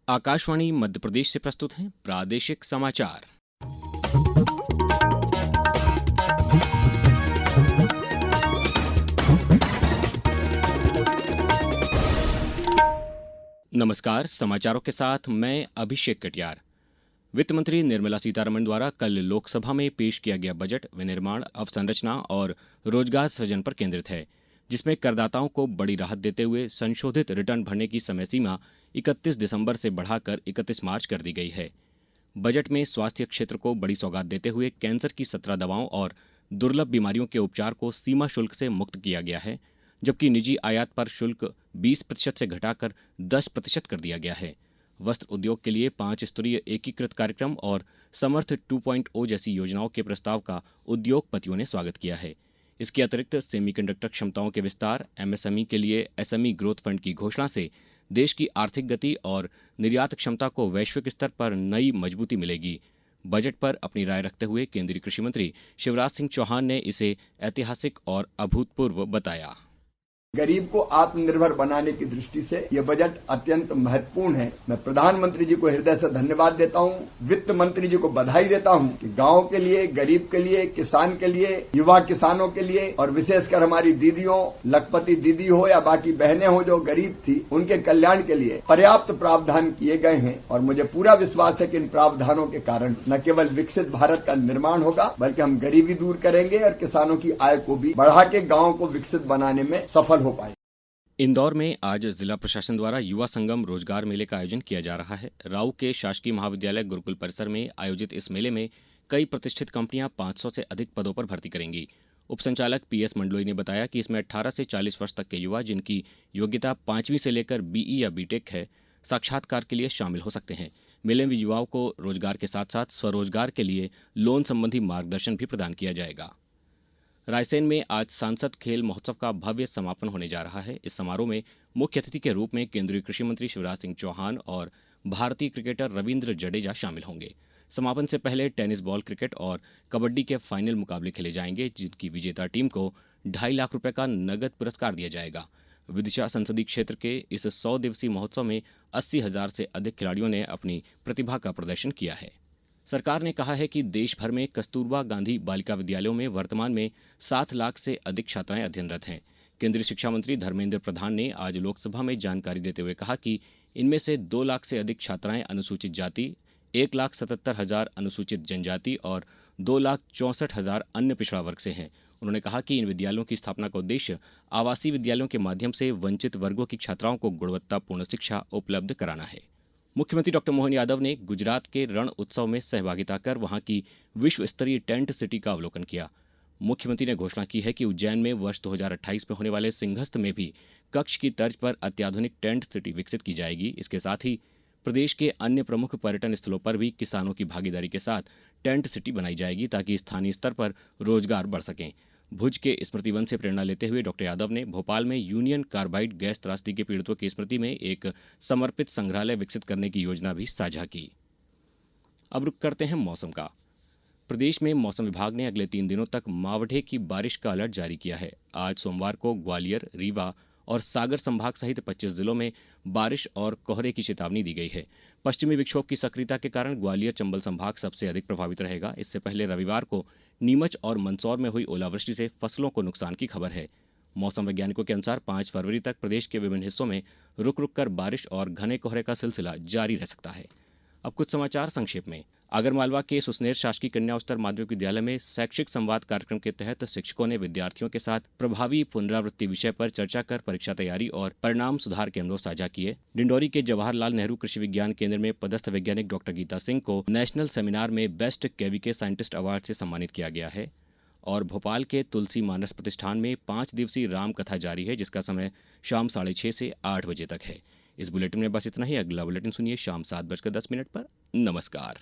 आकाशवाणी मध्य प्रदेश से प्रस्तुत हैं प्रादेशिक समाचार। नमस्कार, समाचारों के साथ मैं अभिषेक कटियार। वित्त मंत्री निर्मला सीतारमण द्वारा कल लोकसभा में पेश किया गया बजट विनिर्माण, अवसंरचना और रोजगार सृजन पर केंद्रित है, जिसमें करदाताओं को बड़ी राहत देते हुए संशोधित रिटर्न भरने की समय सीमा 31 दिसंबर से बढ़ाकर 31 मार्च कर दी गई है। बजट में स्वास्थ्य क्षेत्र को बड़ी सौगात देते हुए कैंसर की 17 दवाओं और दुर्लभ बीमारियों के उपचार को सीमा शुल्क से मुक्त किया गया है, जबकि निजी आयात पर शुल्क 20% से घटाकर 10% कर दिया गया है। वस्त्र उद्योग के लिए 5 स्तरीय एकीकृत कार्यक्रम और समर्थ 2.0 जैसी योजनाओं के प्रस्ताव का उद्योगपतियों ने स्वागत किया है। इसके अतिरिक्त सेमीकंडक्टर क्षमताओं के विस्तार, एमएसएमई के लिए एसएमई ग्रोथ फंड की घोषणा से देश की आर्थिक गति और निर्यात क्षमता को वैश्विक स्तर पर नई मजबूती मिलेगी। बजट पर अपनी राय रखते हुए केंद्रीय कृषि मंत्री शिवराज सिंह चौहान ने इसे ऐतिहासिक और अभूतपूर्व बताया। गरीब को आत्मनिर्भर बनाने की दृष्टि से यह बजट अत्यंत महत्वपूर्ण है। मैं प्रधानमंत्री जी को हृदय से धन्यवाद देता हूं, वित्त मंत्री जी को बधाई देता हूं कि गांव के लिए, गरीब के लिए, किसान के लिए, युवा किसानों के लिए और विशेषकर हमारी दीदियों, लखपति दीदी हो या बाकी बहनें हो जो गरीब थी, उनके कल्याण के लिए पर्याप्त प्रावधान किए गए हैं। और मुझे पूरा विश्वास है कि इन प्रावधानों के कारण न केवल विकसित भारत का निर्माण होगा, बल्कि हम गरीबी दूर करेंगे और किसानों की आय को भी बढ़ा के गांव को विकसित बनाने में सफल हो पाए। इंदौर में आज जिला प्रशासन द्वारा युवा संगम रोजगार मेले का आयोजन किया जा रहा है। राऊ के शासकीय महाविद्यालय गुरुकुल परिसर में आयोजित इस मेले में कई प्रतिष्ठित कंपनियां 500 से अधिक पदों पर भर्ती करेंगी। उप संचालक पीएस मंडलोई ने बताया कि इसमें 18 से 40 वर्ष तक के युवा जिनकी योग्यता 5वीं से लेकर बीई या बीटेक है, साक्षात्कार के लिए शामिल हो सकते हैं। मेले में युवाओं को रोजगार के साथ साथ स्वरोजगार के लिए लोन संबंधी मार्गदर्शन भी प्रदान किया जाएगा। रायसेन में आज सांसद खेल महोत्सव का भव्य समापन होने जा रहा है। इस समारोह में मुख्य अतिथि के रूप में केंद्रीय कृषि मंत्री शिवराज सिंह चौहान और भारतीय क्रिकेटर रविंद्र जडेजा शामिल होंगे। समापन से पहले टेनिस बॉल क्रिकेट और कबड्डी के फाइनल मुकाबले खेले जाएंगे, जिनकी विजेता टीम को 2.5 लाख रुपए का नगद पुरस्कार दिया जाएगा। विदिशा संसदीय क्षेत्र के इस 100 दिवसीय महोत्सव में 80,000 से अधिक खिलाड़ियों ने अपनी प्रतिभा का प्रदर्शन किया है। सरकार ने कहा है कि देश भर में कस्तूरबा गांधी बालिका विद्यालयों में वर्तमान में 7 लाख से अधिक छात्राएं अध्ययनरत हैं। केंद्रीय शिक्षा मंत्री धर्मेंद्र प्रधान ने आज लोकसभा में जानकारी देते हुए कहा कि इनमें से 2 लाख से अधिक छात्राएं अनुसूचित जाति, 1,77,000 अनुसूचित जनजाति और 2,64,000 अन्य पिछड़ा वर्ग से हैं। उन्होंने कहा कि इन विद्यालयों की स्थापना का उद्देश्य आवासीय विद्यालयों के माध्यम से वंचित वर्गों की छात्राओं को गुणवत्तापूर्ण शिक्षा उपलब्ध कराना है। मुख्यमंत्री डॉक्टर मोहन यादव ने गुजरात के रण उत्सव में सहभागिता कर वहां की विश्व स्तरीय टेंट सिटी का अवलोकन किया। मुख्यमंत्री ने घोषणा की है कि उज्जैन में वर्ष 2028 में होने वाले सिंहस्थ में भी कक्ष की तर्ज पर अत्याधुनिक टेंट सिटी विकसित की जाएगी। इसके साथ ही प्रदेश के अन्य प्रमुख पर्यटन स्थलों पर भी किसानों की भागीदारी के साथ टेंट सिटी बनाई जाएगी, ताकि स्थानीय स्तर पर रोजगार बढ़ सकें। भुज के स्मृति वन से प्रेरणा लेते हुए डॉक्टर यादव ने भोपाल में यूनियन कार्बाइड गैस त्रासदी के पीड़ितों की स्मृति में एक समर्पित संग्रहालय विकसित करने की योजना भी साझा की। अब रुक करते हैं मौसम का। प्रदेश में मौसम विभाग ने अगले 3 दिनों तक मावठे की बारिश का अलर्ट जारी किया है। आज सोमवार को ग्वालियर, रीवा और सागर संभाग सहित 25 जिलों में बारिश और कोहरे की चेतावनी दी गई है। पश्चिमी विक्षोभ की सक्रियता के कारण ग्वालियर चंबल संभाग सबसे अधिक प्रभावित रहेगा। इससे पहले रविवार को नीमच और मंदसौर में हुई ओलावृष्टि से फसलों को नुकसान की खबर है। मौसम वैज्ञानिकों के अनुसार 5 फरवरी तक प्रदेश के विभिन्न हिस्सों में रुक रुक कर बारिश और घने कोहरे का सिलसिला जारी रह सकता है। अब कुछ समाचार संक्षेप में। आगरमालवा के सुसनेर शासकीय कन्या उच्चतर माध्यमिक विद्यालय में शैक्षिक संवाद कार्यक्रम के तहत शिक्षकों ने विद्यार्थियों के साथ प्रभावी पुनरावृत्ति विषय पर चर्चा कर परीक्षा तैयारी और परिणाम सुधार के अनुभव साझा किए। डिंडोरी के जवाहरलाल नेहरू कृषि विज्ञान केंद्र में पदस्थ वैज्ञानिक डॉक्टर गीता सिंह को नेशनल सेमिनार में बेस्ट केवीके साइंटिस्ट अवार्ड से सम्मानित किया गया है। और भोपाल के तुलसी मानस प्रतिष्ठान में 5 दिवसीय राम कथा जारी है, जिसका समय शाम 6:30 से 8 बजे तक है। इस बुलेटिन में बस इतना ही। अगला बुलेटिन सुनिए शाम 7:10 पर। नमस्कार।